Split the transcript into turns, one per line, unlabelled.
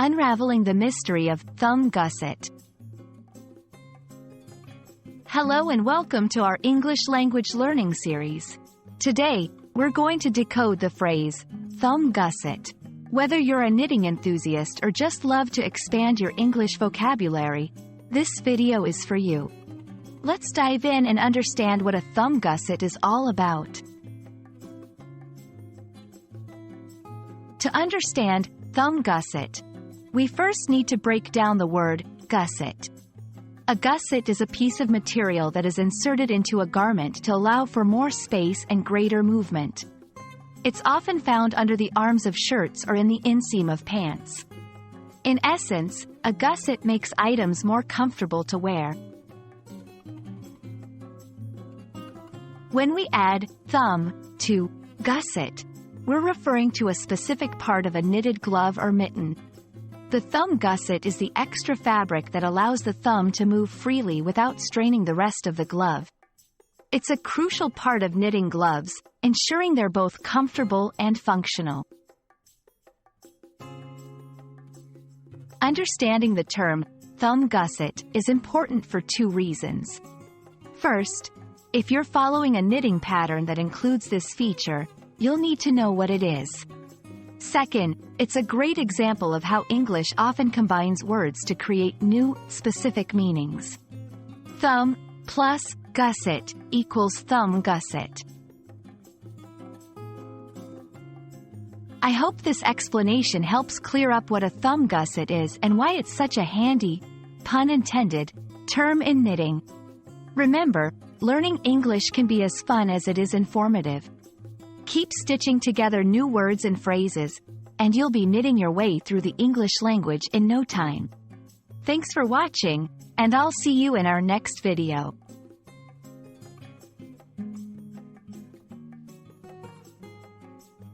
Unraveling the Mystery of Thumb Gusset. Hello and welcome to our English language learning series. Today, we're going to decode the phrase, thumb gusset. Whether you're a knitting enthusiast or just love to expand your English vocabulary, this video is for you. Let's dive in and understand what a thumb gusset is all about. To understand thumb gusset, we first need to break down the word gusset. A gusset is a piece of material that is inserted into a garment to allow for more space and greater movement. It's often found under the arms of shirts or in the inseam of pants. In essence, a gusset makes items more comfortable to wear. When we add thumb to gusset, we're referring to a specific part of a knitted glove or mitten. The thumb gusset is the extra fabric that allows the thumb to move freely without straining the rest of the glove. It's a crucial part of knitting gloves, ensuring they're both comfortable and functional. Understanding the term thumb gusset is important for two reasons. First, if you're following a knitting pattern that includes this feature, you'll need to know what it is. Second, it's a great example of how English often combines words to create new, specific meanings. Thumb plus gusset equals thumb gusset. I hope this explanation helps clear up what a thumb gusset is and why it's such a handy, pun intended, term in knitting. Remember, learning English can be as fun as it is informative. Keep stitching together new words and phrases, and you'll be knitting your way through the English language in no time. Thanks for watching, and I'll see you in our next video.